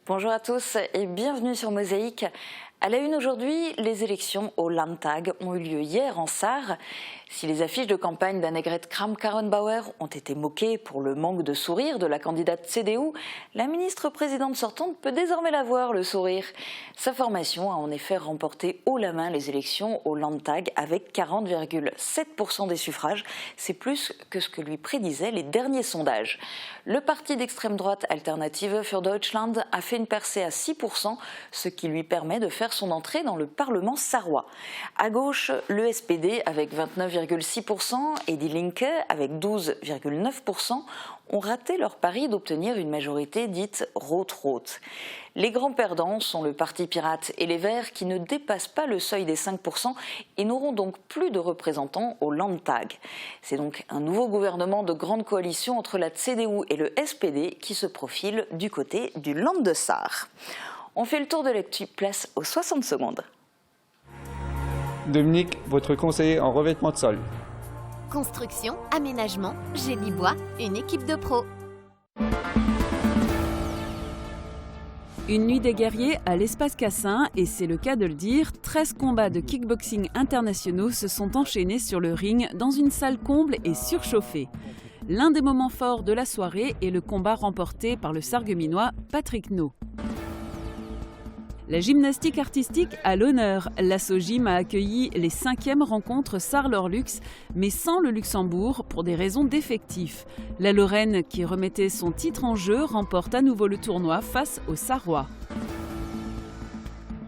Bonjour à tous et bienvenue sur Mosaïque. À la une aujourd'hui, les élections au Landtag ont eu lieu hier en Sarre. Si les affiches de campagne d'Annegret Kramp-Karrenbauer ont été moquées pour le manque de sourire de la candidate CDU, la ministre présidente sortante peut désormais la voir, le sourire. Sa formation a en effet remporté haut la main les élections au Landtag avec 40,7% des suffrages. C'est plus que ce que lui prédisaient les derniers sondages. Le parti d'extrême droite Alternative für Deutschland a fait une percée à 6%, ce qui lui permet de faire son entrée dans le Parlement sarrois. À gauche, le SPD avec 29,6% et Die Linke avec 12,9% ont raté leur pari d'obtenir une majorité dite rot-rot. Les grands perdants sont le Parti pirate et les Verts qui ne dépassent pas le seuil des 5% et n'auront donc plus de représentants au Landtag. C'est donc un nouveau gouvernement de grande coalition entre la CDU et le SPD qui se profile du côté du Land de Sarre. On fait le tour de l'actu, place aux 60 secondes. Dominique, votre conseiller en revêtement de sol. Construction, aménagement, génie bois, une équipe de pros. Une nuit des guerriers à l'espace Cassin, et c'est le cas de le dire, 13 combats de kickboxing internationaux se sont enchaînés sur le ring dans une salle comble et surchauffée. L'un des moments forts de la soirée est le combat remporté par le Sarregueminois Patrick No. La gymnastique artistique à l'honneur. L'Asso Gym a accueilli les 5e rencontres Sarre-Lorlux, mais sans le Luxembourg pour des raisons d'effectifs. La Lorraine, qui remettait son titre en jeu, remporte à nouveau le tournoi face aux Sarrois.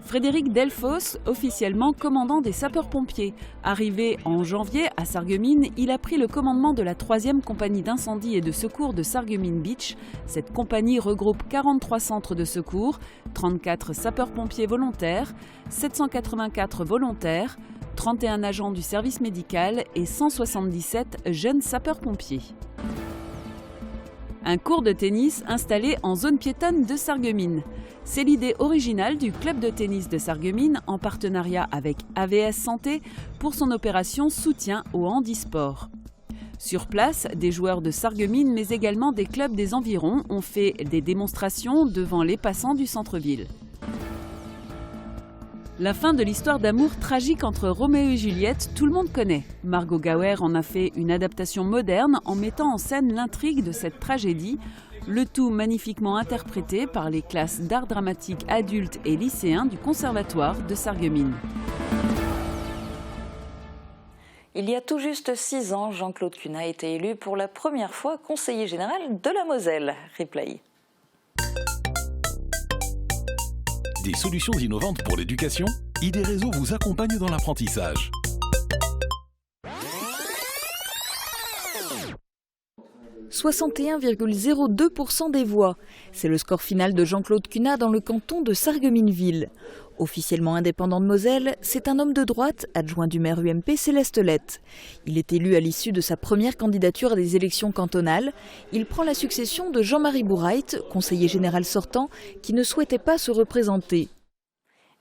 Frédéric Delfosse, officiellement commandant des sapeurs-pompiers. Arrivé en janvier à Sarreguemines, il a pris le commandement de la 3e compagnie d'incendie et de secours de Sarreguemines Beach. Cette compagnie regroupe 43 centres de secours, 34 sapeurs-pompiers volontaires, 784 volontaires, 31 agents du service médical et 177 jeunes sapeurs-pompiers. Un court de tennis installé en zone piétonne de Sarreguemines. C'est l'idée originale du club de tennis de Sarreguemines en partenariat avec AVS Santé pour son opération soutien au handisport. Sur place, des joueurs de Sarreguemines mais également des clubs des environs ont fait des démonstrations devant les passants du centre-ville. La fin de l'histoire d'amour tragique entre Roméo et Juliette, tout le monde connaît. Margot Gauer en a fait une adaptation moderne en mettant en scène l'intrigue de cette tragédie, le tout magnifiquement interprété par les classes d'art dramatique adultes et lycéens du Conservatoire de Sarreguemines. Il y a tout juste 6 ans, Jean-Claude Cunat a été élu pour la première fois conseiller général de la Moselle. Replay. Des solutions innovantes pour l'éducation, ID Réseau vous accompagne dans l'apprentissage. « 61,02% des voix. C'est le score final de Jean-Claude Cunat dans le canton de Sarreguemines-Ville. Officiellement indépendant de Moselle, c'est un homme de droite, adjoint du maire UMP Céleste Lette. Il est élu à l'issue de sa première candidature à des élections cantonales. Il prend la succession de Jean-Marie Bourrait, conseiller général sortant, qui ne souhaitait pas se représenter.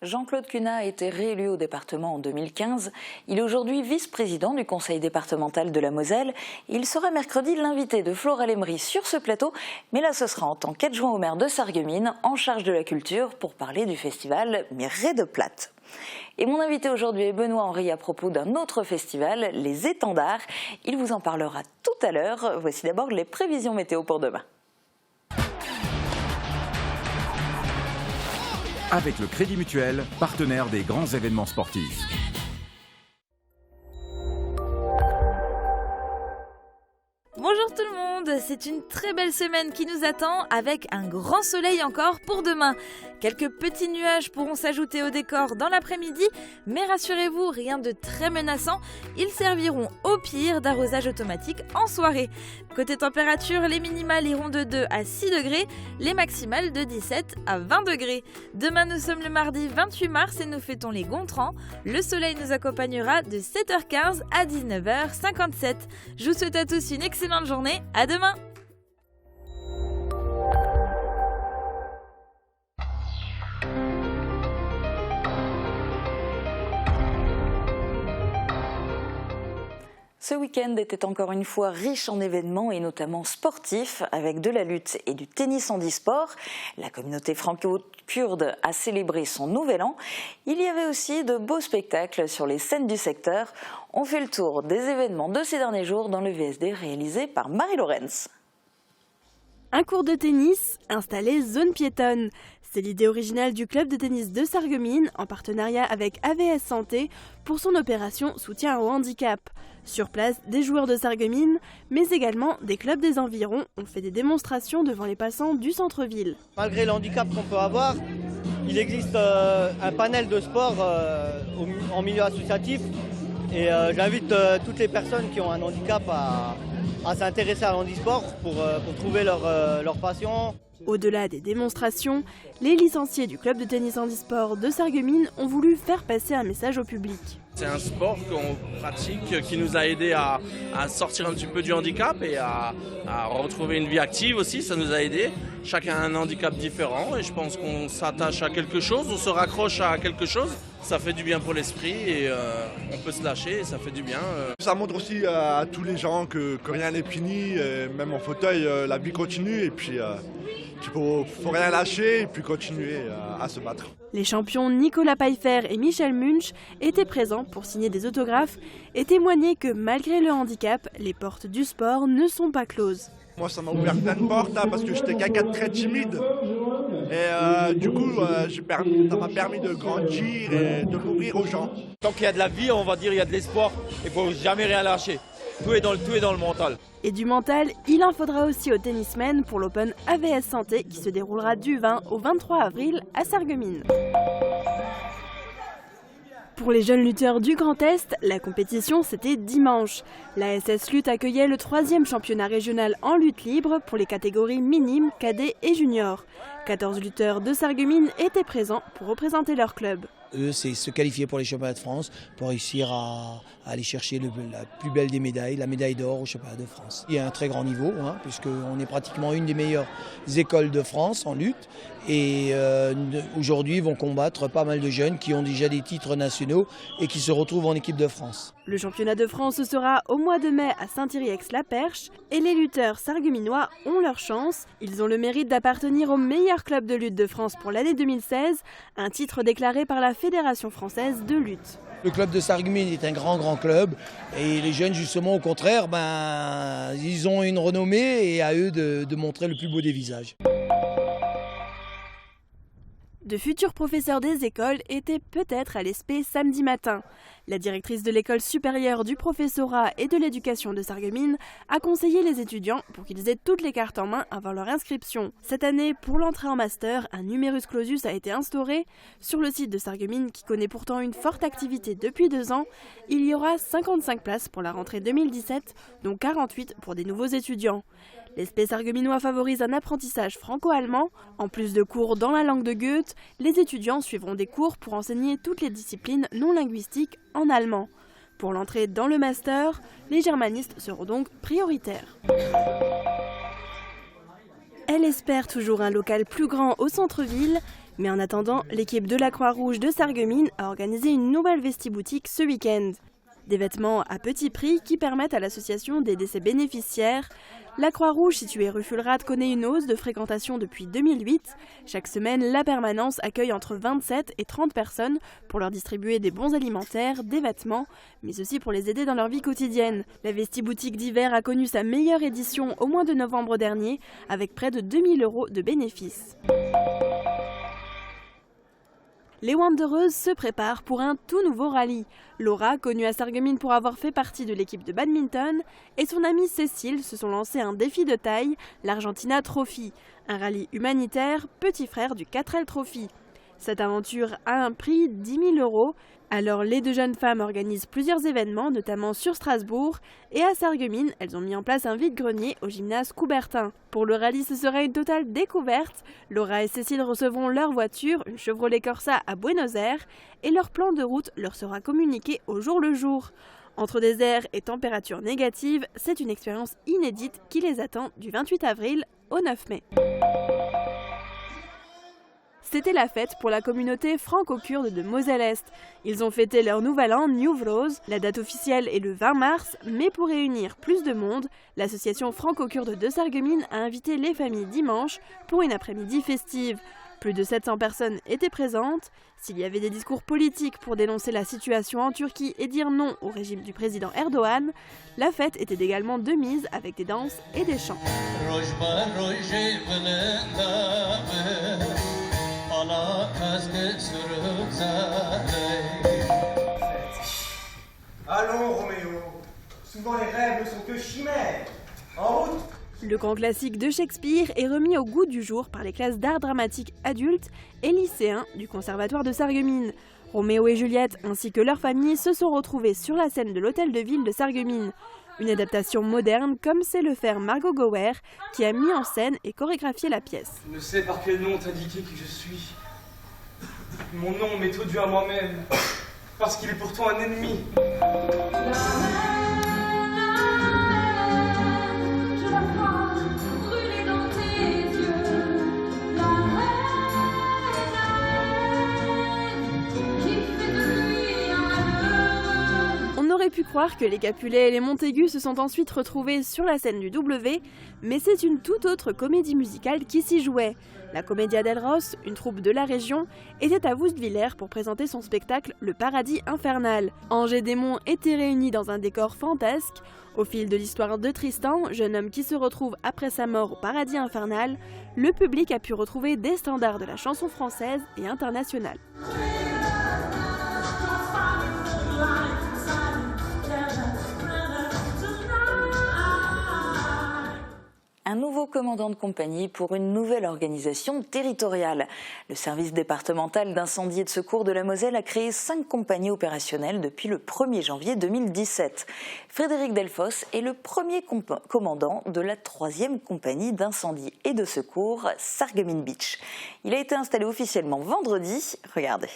Jean-Claude Cunat a été réélu au département en 2015. Il est aujourd'hui vice-président du conseil départemental de la Moselle. Il sera mercredi l'invité de Flora Lemery sur ce plateau. Mais là, ce sera en tant qu'adjoint au maire de Sarreguemines, en charge de la culture, pour parler du festival Mireille de Plate. Et mon invité aujourd'hui est Benoît Henry à propos d'un autre festival, les Étendards. Il vous en parlera tout à l'heure. Voici d'abord les prévisions météo pour demain. Avec le Crédit Mutuel, partenaire des grands événements sportifs. Bonjour tout le monde, c'est une très belle semaine qui nous attend avec un grand soleil encore pour demain. Quelques petits nuages pourront s'ajouter au décor dans l'après-midi, mais rassurez-vous, rien de très menaçant, ils serviront au pire d'arrosage automatique en soirée. Côté température, les minimales iront de 2 à 6 degrés, les maximales de 17 à 20 degrés. Demain nous sommes le mardi 28 mars et nous fêtons les Gontran. Le soleil nous accompagnera de 7h15 à 19h57. Je vous souhaite à tous une excellente journée, à demain! Ce week-end était encore une fois riche en événements et notamment sportifs avec de la lutte et du tennis handisport. La communauté franco-kurde a célébré son nouvel an. Il y avait aussi de beaux spectacles sur les scènes du secteur. On fait le tour des événements de ces derniers jours dans le VSD réalisé par Marie-Laurence. Un court de tennis installé zone piétonne. C'est l'idée originale du club de tennis de Sarreguemines en partenariat avec AVS Santé pour son opération soutien au handicap. Sur place, des joueurs de Sarreguemines, mais également des clubs des environs ont fait des démonstrations devant les passants du centre-ville. Malgré le handicap qu'on peut avoir, il existe un panel de sport en milieu associatif et j'invite toutes les personnes qui ont un handicap à s'intéresser à l'handisport pour trouver leur passion. Au-delà des démonstrations, les licenciés du club de tennis handisport de Sarreguemines ont voulu faire passer un message au public. C'est un sport qu'on pratique qui nous a aidé à sortir un petit peu du handicap et à retrouver une vie active aussi, ça nous a aidé. Chacun a un handicap différent et je pense qu'on s'attache à quelque chose, on se raccroche à quelque chose. Ça fait du bien pour l'esprit et on peut se lâcher et ça fait du bien. Ça montre aussi à tous les gens que rien n'est fini, même en fauteuil, la vie continue et puis il faut rien lâcher et puis continuer à se battre. Les champions Nicolas Pfeiffer et Michel Munch étaient présents pour signer des autographes et témoigner que malgré le handicap, les portes du sport ne sont pas closes. Moi ça m'a ouvert plein de portes parce que j'étais quelqu'un de très timide et du coup ça m'a permis de grandir et de m'ouvrir aux gens. Tant qu'il y a de la vie, on va dire il y a de l'espoir, il ne faut jamais rien lâcher. Tout est dans le mental. Et du mental, il en faudra aussi aux tennismen pour l'Open AVS Santé qui se déroulera du 20 au 23 avril à Sarreguemines. Pour les jeunes lutteurs du Grand Est, la compétition c'était dimanche. La SS Lutte accueillait le 3e championnat régional en lutte libre pour les catégories minimes, cadets et juniors. 14 lutteurs de Sarreguemines étaient présents pour représenter leur club. Eux, c'est se qualifier pour les championnats de France, pour réussir à aller chercher la plus belle des médailles, la médaille d'or au championnat de France. Il y a un très grand niveau, puisqu'on est pratiquement une des meilleures écoles de France en lutte. Et aujourd'hui, vont combattre pas mal de jeunes qui ont déjà des titres nationaux et qui se retrouvent en équipe de France. Le championnat de France sera au mois de mai à Saint-Thierry-Aix-la-Perche et les lutteurs sarregueminois ont leur chance. Ils ont le mérite d'appartenir au meilleur club de lutte de France pour l'année 2016, un titre déclaré par la Fédération française de lutte. Le club de Sarreguemines est un grand club et les jeunes justement au contraire, ils ont une renommée et à eux de montrer le plus beau des visages. De futurs professeurs des écoles étaient peut-être à l'ESPÉ samedi matin. La directrice de l'école supérieure du professorat et de l'éducation de Sarreguemines a conseillé les étudiants pour qu'ils aient toutes les cartes en main avant leur inscription. Cette année, pour l'entrée en master, un numerus clausus a été instauré. Sur le site de Sarreguemines, qui connaît pourtant une forte activité depuis 2 ans, il y aura 55 places pour la rentrée 2017, dont 48 pour des nouveaux étudiants. L'ESPÉ sarregueminois favorise un apprentissage franco-allemand. En plus de cours dans la langue de Goethe, les étudiants suivront des cours pour enseigner toutes les disciplines non linguistiques en allemand. Pour l'entrée dans le master, les germanistes seront donc prioritaires. Elle espère toujours un local plus grand au centre-ville, mais en attendant, l'équipe de la Croix-Rouge de Sarreguemines a organisé une nouvelle vestiboutique ce week-end. Des vêtements à petit prix qui permettent à l'association d'aider ses bénéficiaires. La Croix-Rouge, située rue Fulrad, connaît une hausse de fréquentation depuis 2008. Chaque semaine, la permanence accueille entre 27 et 30 personnes pour leur distribuer des bons alimentaires, des vêtements, mais aussi pour les aider dans leur vie quotidienne. La vestiboutique d'hiver a connu sa meilleure édition au mois de novembre dernier, avec près de 2000 € de bénéfices. Les Wandereuses se préparent pour un tout nouveau rallye. Laura, connue à Sarreguemines pour avoir fait partie de l'équipe de badminton, et son amie Cécile se sont lancés un défi de taille, l'Argentina Trophy, un rallye humanitaire, petit frère du 4L Trophy. Cette aventure a un prix 10 000 €. Alors les 2 jeunes femmes organisent plusieurs événements, notamment sur Strasbourg, et à Sarreguemines, elles ont mis en place un vide-grenier au gymnase Coubertin. Pour le rallye, ce sera une totale découverte. Laura et Cécile recevront leur voiture, une Chevrolet Corsa à Buenos Aires, et leur plan de route leur sera communiqué au jour le jour. Entre désert et températures négatives, c'est une expérience inédite qui les attend du 28 avril au 9 mai. C'était la fête pour la communauté franco-kurde de Moselle-Est. Ils ont fêté leur nouvel an Newroz. La date officielle est le 20 mars, mais pour réunir plus de monde, l'association franco-kurde de Sarreguemines a invité les familles dimanche pour une après-midi festive. Plus de 700 personnes étaient présentes. S'il y avait des discours politiques pour dénoncer la situation en Turquie et dire non au régime du président Erdogan, la fête était également de mise avec des danses et des chants. Allons, Roméo. Souvent les rêves ne sont que chimères. En route. Le grand classique de Shakespeare est remis au goût du jour par les classes d'art dramatique adultes et lycéens du Conservatoire de Sarreguemines. Roméo et Juliette ainsi que leur famille se sont retrouvés sur la scène de l'Hôtel de Ville de Sarreguemines. Une adaptation moderne comme sait le faire Margot Gower qui a mis en scène et chorégraphié la pièce. Je ne sais par quel nom t'indiquer qui je suis. Mon nom m'est odieux à moi-même, parce qu'il est pourtant un ennemi. On aurait pu croire que les Capulet et les Montaigu se sont ensuite retrouvés sur la scène du W, mais c'est une toute autre comédie musicale qui s'y jouait. La Commedia del Ros, une troupe de la région, était à Woustviller pour présenter son spectacle Le Paradis Infernal. Anges et démons étaient réunis dans un décor fantasque. Au fil de l'histoire de Tristan, jeune homme qui se retrouve après sa mort au paradis infernal, le public a pu retrouver des standards de la chanson française et internationale. Un nouveau commandant de compagnie pour une nouvelle organisation territoriale. Le service départemental d'incendie et de secours de la Moselle a créé 5 compagnies opérationnelles depuis le 1er janvier 2017. Frédéric Delfosse est le premier commandant de la 3e compagnie d'incendie et de secours Sarreguemines Beach. Il a été installé officiellement vendredi. Regardez.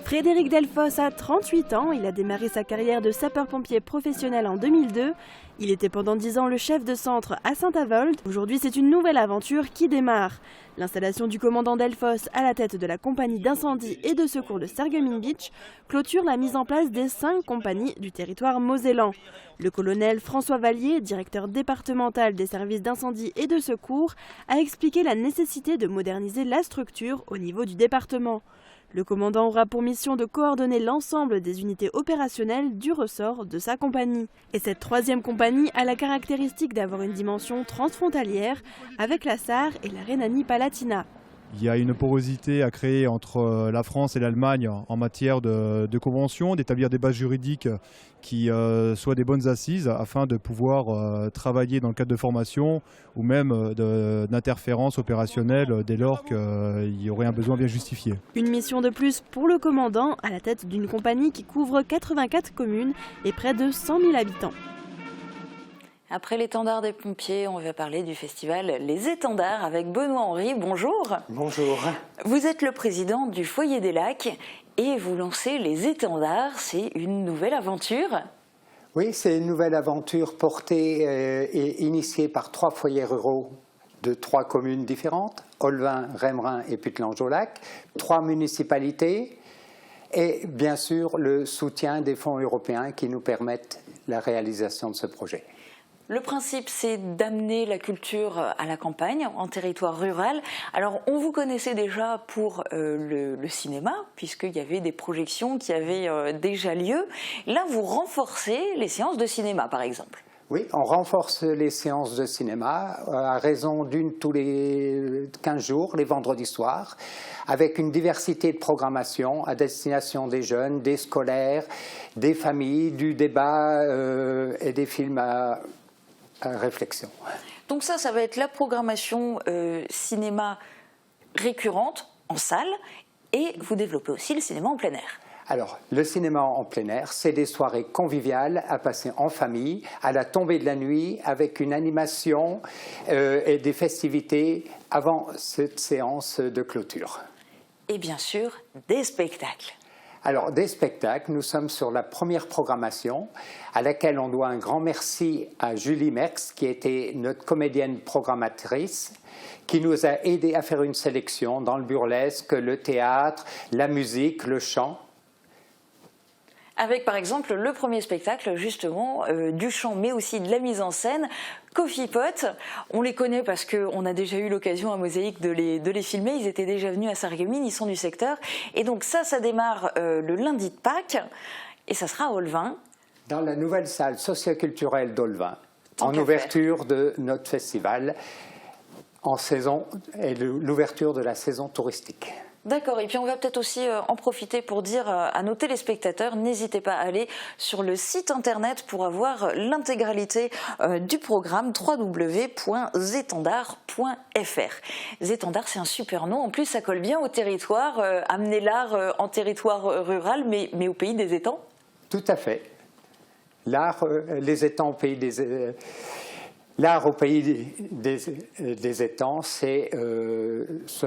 Frédéric Delfosse a 38 ans, il a démarré sa carrière de sapeur-pompier professionnel en 2002. Il était pendant 10 ans le chef de centre à Saint-Avold. Aujourd'hui, c'est une nouvelle aventure qui démarre. L'installation du commandant Delfosse à la tête de la compagnie d'incendie et de secours de Sarreguemines Beach clôture la mise en place des 5 compagnies du territoire mosellan. Le colonel François Vallier, directeur départemental des services d'incendie et de secours, a expliqué la nécessité de moderniser la structure au niveau du département. Le commandant aura pour mission de coordonner l'ensemble des unités opérationnelles du ressort de sa compagnie. Et cette 3e compagnie a la caractéristique d'avoir une dimension transfrontalière avec la Sarre et la Rhénanie-Palatinat. Il y a une porosité à créer entre la France et l'Allemagne en matière de conventions, d'établir des bases juridiques qui soient des bonnes assises afin de pouvoir travailler dans le cadre de formation ou même d'interférences opérationnelles dès lors qu'il y aurait un besoin bien justifié. Une mission de plus pour le commandant à la tête d'une compagnie qui couvre 84 communes et près de 100 000 habitants. Après l'étendard des pompiers, on va parler du festival Les Étendards avec Benoît Henry. Bonjour. Bonjour. Vous êtes le président du Foyer des Lacs et vous lancez Les Étendards. C'est une nouvelle aventure. Oui, c'est une nouvelle aventure portée et initiée par 3 foyers ruraux de 3 communes différentes, Olvin, Remerin et Putelange-au-Lac, 3 municipalités et bien sûr le soutien des fonds européens qui nous permettent la réalisation de ce projet. Le principe, c'est d'amener la culture à la campagne, en territoire rural. Alors, on vous connaissait déjà pour le cinéma, puisqu'il y avait des projections qui avaient déjà lieu. Là, vous renforcez les séances de cinéma, par exemple. Oui, on renforce les séances de cinéma à raison d'une tous les 15 jours, les vendredis soirs, avec une diversité de programmation à destination des jeunes, des scolaires, des familles, du débat et des films à réflexion. Donc ça va être la programmation cinéma récurrente en salle et vous développez aussi le cinéma en plein air. Alors, le cinéma en plein air, c'est des soirées conviviales à passer en famille, à la tombée de la nuit, avec une animation et des festivités avant cette séance de clôture. Et bien sûr, des spectacles. Alors, des spectacles, nous sommes sur la première programmation à laquelle on doit un grand merci à Julie Merckx, qui était notre comédienne programmatrice, qui nous a aidés à faire une sélection dans le burlesque, le théâtre, la musique, le chant. Avec par exemple le premier spectacle justement du chant mais aussi de la mise en scène, Coffee Pot. On les connaît parce qu'on a déjà eu l'occasion à Mosaïque de les filmer, ils étaient déjà venus à Sarreguemines, ils sont du secteur. Et donc ça démarre le lundi de Pâques et ça sera à Olvin. Dans la nouvelle salle socioculturelle d'Olvin, en ouverture de notre festival en saison et l'ouverture de la saison touristique. D'accord, et puis on va peut-être aussi en profiter pour dire à nos téléspectateurs, n'hésitez pas à aller sur le site internet pour avoir l'intégralité du programme www.zetendard.fr. Zetendard, c'est un super nom, en plus ça colle bien au territoire, amener l'art en territoire rural, mais au pays des étangs. Tout à fait. L'art, les étangs au pays l'art au pays des étangs, c'est ce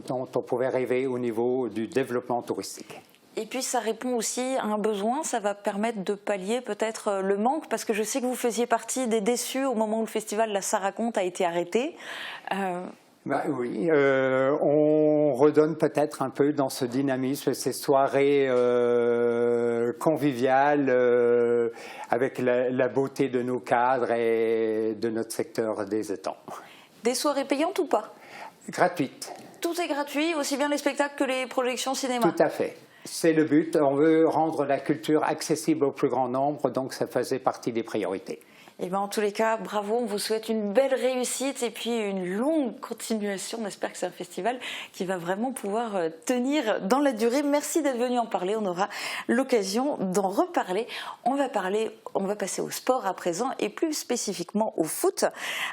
dont on pouvait rêver au niveau du développement touristique. Et puis ça répond aussi à un besoin, ça va permettre de pallier peut-être le manque, parce que je sais que vous faisiez partie des déçus au moment où le festival La Ça raconte a été arrêté. Oui, on redonne peut-être un peu dans ce dynamisme, ces soirées conviviales avec la beauté de nos cadres et de notre secteur des étangs. Des soirées payantes ou pas? Gratuites. Tout est gratuit, aussi bien les spectacles que les projections cinéma? Tout à fait. C'est le but, on veut rendre la culture accessible au plus grand nombre, donc ça faisait partie des priorités. Et en tous les cas, bravo, on vous souhaite une belle réussite et puis une longue continuation. On espère que c'est un festival qui va vraiment pouvoir tenir dans la durée. Merci d'être venu en parler, on aura l'occasion d'en reparler. On va passer au sport à présent et plus spécifiquement au foot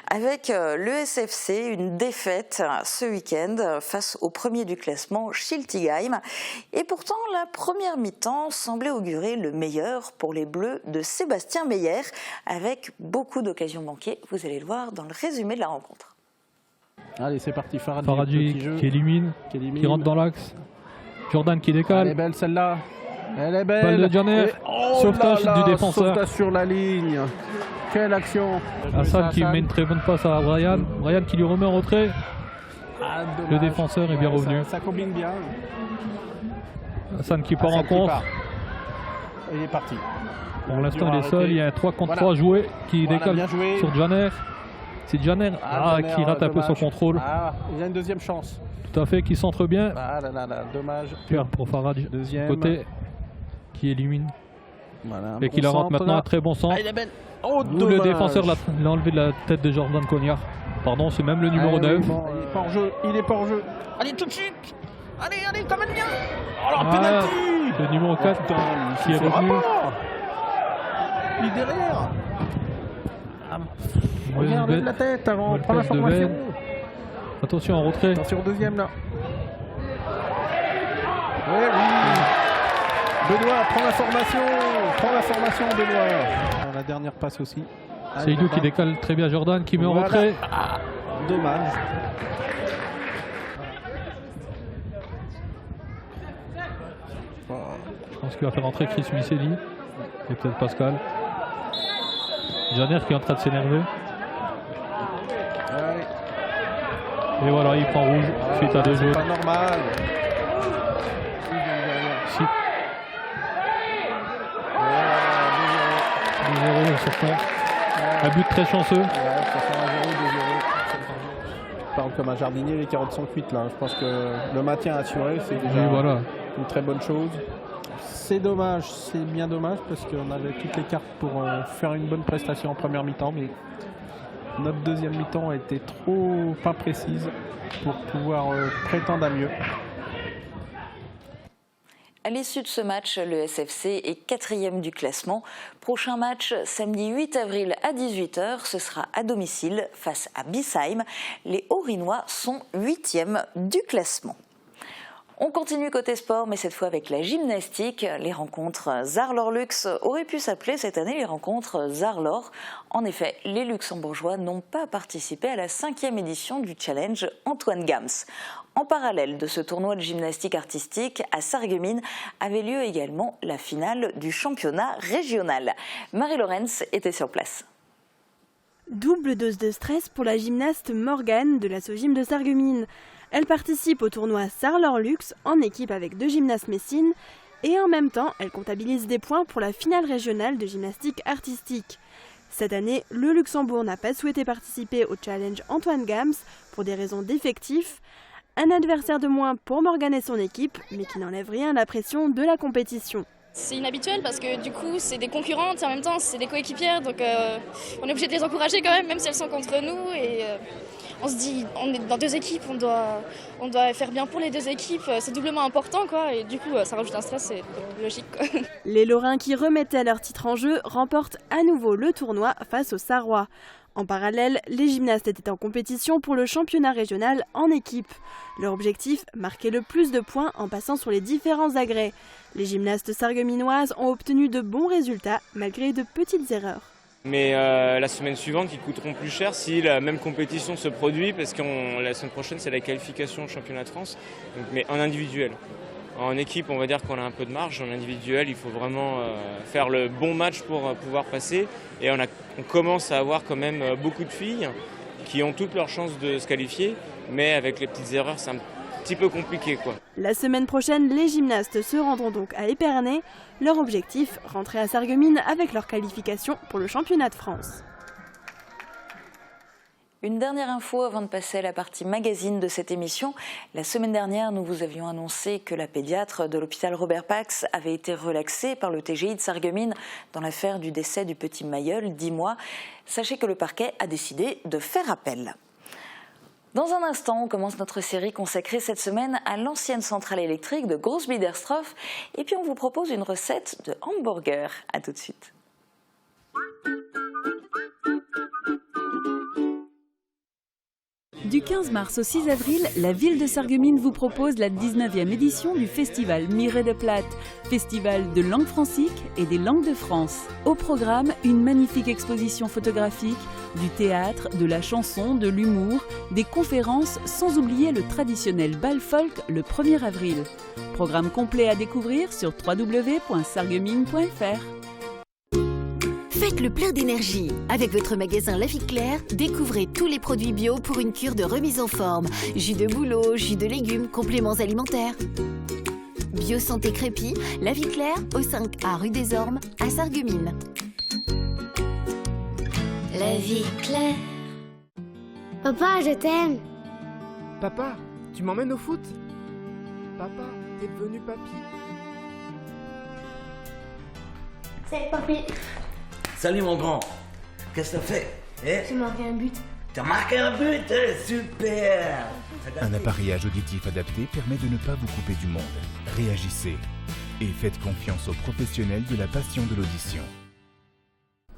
avec le SFC, une défaite ce week-end face au premier du classement, Schiltigheim. Et pourtant, la première mi-temps semblait augurer le meilleur pour les Bleus de Sébastien Meyer avec beaucoup d'occasions manquées. Vous allez le voir dans le résumé de la rencontre. Allez, c'est parti. Faradji qui élimine, qui rentre dans l'axe. Jordan qui décale. Elle est belle celle-là. Elle est belle. Balle de Janer. Sauvetage du défenseur. Sauvetage sur la ligne. Quelle action. Hassan qui met une très bonne passe à Brian. Brian qui lui remet en retrait. Le défenseur est bien revenu. Ça combine bien. Hassan qui part en contre. Il est parti. Pour l'instant, il est seul. Il y a un 3 contre 3 joué qui décale sur Janer. C'est Janer qui rate un peu son contrôle. Il a une deuxième chance. Tout à fait, qui centre bien. Ah là là, dommage. Pierre pour Faradji. Deuxième. Côté qui élimine. Voilà, et qui la rentre maintenant un très bon centre. Il est belle. Oh, le défenseur l'a enlevé de la tête de Jordan Cognard. Pardon, c'est même le numéro 9. Bon, il est pas en jeu. Il est pas en jeu. Allez, tout de suite. Allez, quand même bien. Oh, penalty. Le numéro 4 qui est revenu. Il est derrière. Regarde la tête avant, prends la formation. Attention en retrait. Attention au deuxième là. Oui. Benoît, prends la formation Benoît. La dernière passe aussi. C'est Idou qui décale très bien Jordan, qui met en retrait. Dommage. Je pense qu'il va faire entrer Chris Miceli. Et peut-être Pascal. Janer qui est en train de s'énerver. Ouais. Et voilà, il prend rouge suite à 2 jaunes. C'est pas normal. Si. 2-0 sortant. Un but très chanceux. Ouais, ça fait 1-0, 2-0. Je parle comme un jardinier, les carottes sont cuites là. Je pense que le maintien assuré, c'est déjà une très bonne chose. C'est dommage, c'est bien dommage parce qu'on avait toutes les cartes pour faire une bonne prestation en première mi-temps, mais notre deuxième mi-temps a été trop pas précise pour pouvoir prétendre à mieux. À l'issue de ce match, le SFC est 4e du classement. Prochain match, samedi 8 avril à 18h, ce sera à domicile face à Bissheim. Les Haut-Rhinois sont 8e du classement. On continue côté sport, mais cette fois avec la gymnastique. Les rencontres Zarlor-Lux auraient pu s'appeler cette année les rencontres Zarlor. En effet, les Luxembourgeois n'ont pas participé à la 5e édition du challenge Antoine Gams. En parallèle de ce tournoi de gymnastique artistique, à Sarreguemines avait lieu également la finale du championnat régional. Marie Lorenz était sur place. Double dose de stress pour la gymnaste Morgane de la SOGIM de Sarreguemines. Elle participe au tournoi Sarre-Lorlux en équipe avec 2 gymnastes messines et en même temps, elle comptabilise des points pour la finale régionale de gymnastique artistique. Cette année, le Luxembourg n'a pas souhaité participer au challenge Antoine Gams pour des raisons d'effectifs. Un adversaire de moins pour Morgane et son équipe, mais qui n'enlève rien à la pression de la compétition. C'est inhabituel parce que du coup c'est des concurrentes et en même temps c'est des coéquipières, donc on est obligé de les encourager quand même si elles sont contre nous, et on se dit on est dans 2 équipes, on doit faire bien pour les 2 équipes, c'est doublement important quoi, et du coup ça rajoute un stress, c'est logique quoi. Les Lorrains qui remettaient leur titre en jeu remportent à nouveau le tournoi face aux Sarrois. En parallèle, les gymnastes étaient en compétition pour le championnat régional en équipe. Leur objectif, marquer le plus de points en passant sur les différents agrès. Les gymnastes sarregueminoises ont obtenu de bons résultats malgré de petites erreurs. Mais la semaine suivante, ils coûteront plus cher si la même compétition se produit, parce que la semaine prochaine, c'est la qualification au championnat de France, donc, mais en individuel. En équipe, on va dire qu'on a un peu de marge. En individuel, il faut vraiment faire le bon match pour pouvoir passer. Et on commence à avoir quand même beaucoup de filles qui ont toutes leurs chances de se qualifier. Mais avec les petites erreurs, c'est un petit peu compliqué, quoi. La semaine prochaine, les gymnastes se rendront donc à Épernay. Leur objectif, rentrer à Sarreguemines avec leur qualification pour le championnat de France. Une dernière info avant de passer à la partie magazine de cette émission. La semaine dernière, nous vous avions annoncé que la pédiatre de l'hôpital Robert Pax avait été relaxée par le TGI de Sarreguemines dans l'affaire du décès du petit Mailleul, 10 mois. Sachez que le parquet a décidé de faire appel. Dans un instant, on commence notre série consacrée cette semaine à l'ancienne centrale électrique de Großbiederstroff. Et puis on vous propose une recette de hamburger. A tout de suite. Du 15 mars au 6 avril, la ville de Sarreguemines vous propose la 19e édition du festival Miré de Plate, festival de langue francique et des langues de France. Au programme, une magnifique exposition photographique, du théâtre, de la chanson, de l'humour, des conférences, sans oublier le traditionnel bal folk le 1er avril. Programme complet à découvrir sur www.sarreguemines.fr. Faites le plein d'énergie. Avec votre magasin La Vie Claire, découvrez tous les produits bio pour une cure de remise en forme. Jus de bouleau, jus de légumes, compléments alimentaires. Bio Santé Crépy, La Vie Claire, au 5A rue des Ormes, à Sarreguemines. La Vie Claire. Papa, je t'aime. Papa, tu m'emmènes au foot? Papa, t'es devenu papy. C'est papy. Salut mon grand, qu'est-ce que t'as fait? J'ai marqué un but. T'as marqué un but? Super! Un appareillage auditif adapté permet de ne pas vous couper du monde. Réagissez et faites confiance aux professionnels de la passion de l'audition.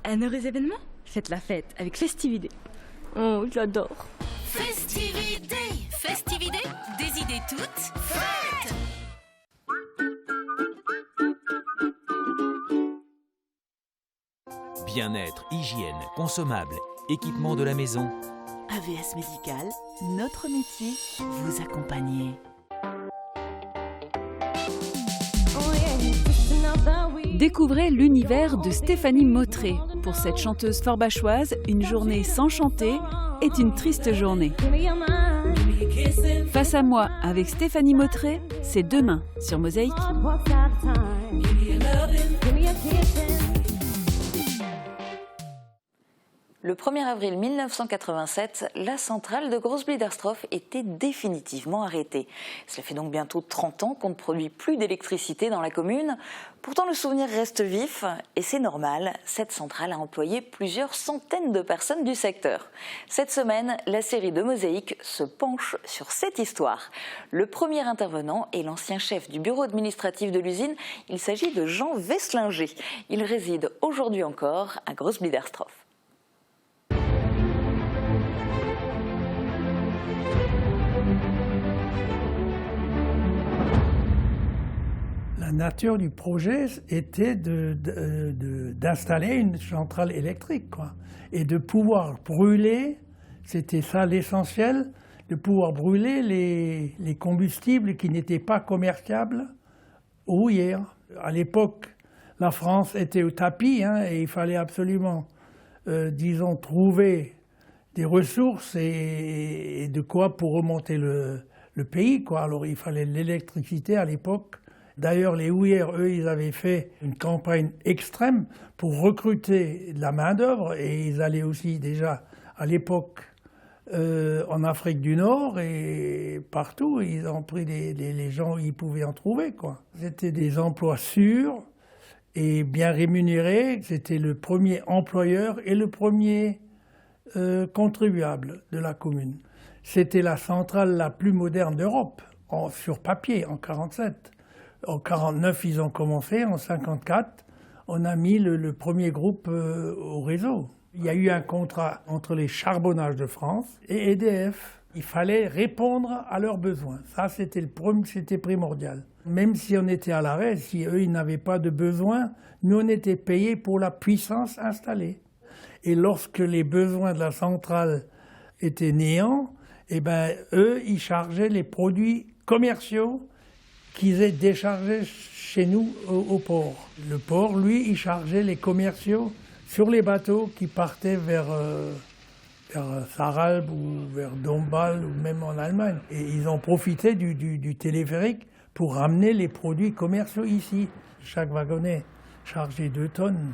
Un heureux événement? Faites la fête avec Festivité. Oh, j'adore. Festivité, Festivité, des idées toutes faites. Bien-être, hygiène, consommables, équipement de la maison. AVS Médical, notre métier, vous accompagner. Découvrez l'univers de Stéphanie Mautré. Pour cette chanteuse forbachoise, une journée sans chanter est une triste journée. Face à moi avec Stéphanie Mautré, c'est demain sur Mosaïque. Le 1er avril 1987, la centrale de Großbiederstroff était définitivement arrêtée. Cela fait donc bientôt 30 ans qu'on ne produit plus d'électricité dans la commune. Pourtant, le souvenir reste vif et c'est normal. Cette centrale a employé plusieurs centaines de personnes du secteur. Cette semaine, la série de Mosaïque se penche sur cette histoire. Le premier intervenant est l'ancien chef du bureau administratif de l'usine. Il s'agit de Jean Wesslinger. Il réside aujourd'hui encore à Großbiederstroff. La nature du projet était d'installer une centrale électrique, quoi, et de pouvoir brûler, c'était ça l'essentiel, de pouvoir brûler les combustibles qui n'étaient pas commerciables aux houillères. À l'époque, la France était au tapis et il fallait absolument, disons, trouver des ressources et de quoi pour remonter le pays, quoi. Alors il fallait de l'électricité à l'époque. D'ailleurs, les houillères, eux, ils avaient fait une campagne extrême pour recruter de la main-d'œuvre et ils allaient aussi déjà à l'époque en Afrique du Nord et partout. Ils ont pris les gens où ils pouvaient en trouver, quoi. C'était des emplois sûrs et bien rémunérés. C'était le premier employeur et le premier contribuable de la commune. C'était la centrale la plus moderne d'Europe, sur papier, en 1947. En 1949, ils ont commencé. En 1954, on a mis le premier groupe au réseau. Il y a eu un contrat entre les Charbonnages de France et EDF. Il fallait répondre à leurs besoins. Ça, c'était primordial. Même si on était à l'arrêt, si eux, ils n'avaient pas de besoin, nous, on était payés pour la puissance installée. Et lorsque les besoins de la centrale étaient néants, eh ben, eux, ils chargeaient les produits commerciaux qu'ils aient déchargés chez nous au port. Le port, lui, il chargeait les commerciaux sur les bateaux qui partaient vers Sarralbe ou vers Dombasle ou même en Allemagne. Et ils ont profité du téléphérique pour ramener les produits commerciaux ici. Chaque wagonnet chargeait 2 tonnes.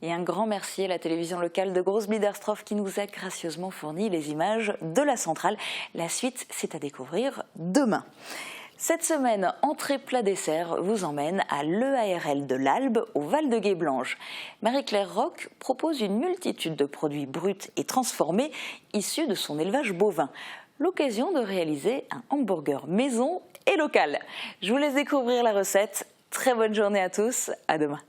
Et un grand merci à la télévision locale de Großbiedersdorf qui nous a gracieusement fourni les images de la centrale. La suite, c'est à découvrir demain. Cette semaine, entrée plat dessert vous emmène à l'EARL de l'Albe, au Val de Guéblange. Marie-Claire Roch propose une multitude de produits bruts et transformés issus de son élevage bovin. L'occasion de réaliser un hamburger maison et local. Je vous laisse découvrir la recette. Très bonne journée à tous, à demain.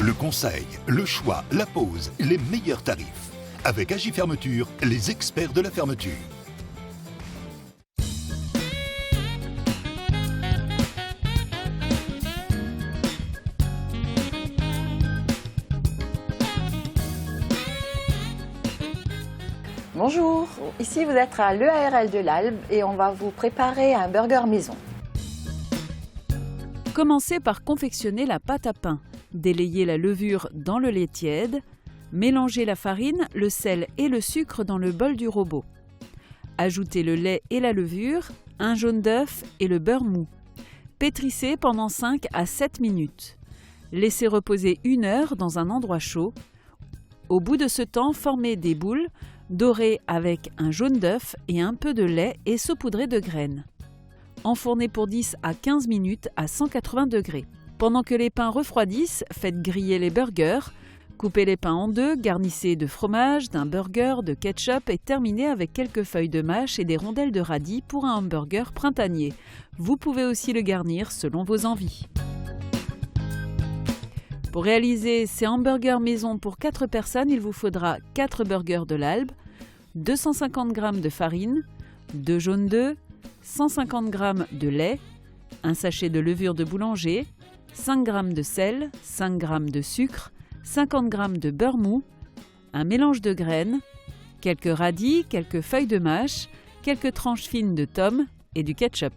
Le conseil, le choix, la pause, les meilleurs tarifs. Avec Agi Fermeture, les experts de la fermeture. Bonjour, ici vous êtes à l'EARL de l'Albe et on va vous préparer un burger maison. Commencez par confectionner la pâte à pain. Délayez la levure dans le lait tiède. Mélangez la farine, le sel et le sucre dans le bol du robot. Ajoutez le lait et la levure, un jaune d'œuf et le beurre mou. Pétrissez pendant 5 à 7 minutes. Laissez reposer 1 heure dans un endroit chaud. Au bout de ce temps, formez des boules, dorées avec un jaune d'œuf et un peu de lait et saupoudrées de graines. Enfournez pour 10 à 15 minutes à 180 degrés. Pendant que les pains refroidissent, faites griller les burgers. Coupez les pains en 2, garnissez de fromage, d'un burger, de ketchup et terminez avec quelques feuilles de mâche et des rondelles de radis pour un hamburger printanier. Vous pouvez aussi le garnir selon vos envies. Pour réaliser ces hamburgers maison pour 4 personnes, il vous faudra 4 burgers de l'Albe, 250 g de farine, 2 jaunes d'œufs, 150 g de lait, un sachet de levure de boulanger, 5 g de sel, 5 g de sucre, 50 g de beurre mou, un mélange de graines, quelques radis, quelques feuilles de mâche, quelques tranches fines de tomes et du ketchup.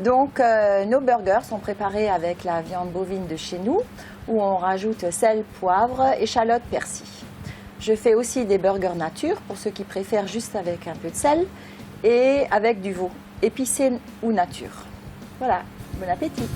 Donc nos burgers sont préparés avec la viande bovine de chez nous où on rajoute sel, poivre, échalote, persil. Je fais aussi des burgers nature pour ceux qui préfèrent juste avec un peu de sel et avec du veau, épicé ou nature. Voilà, bon appétit!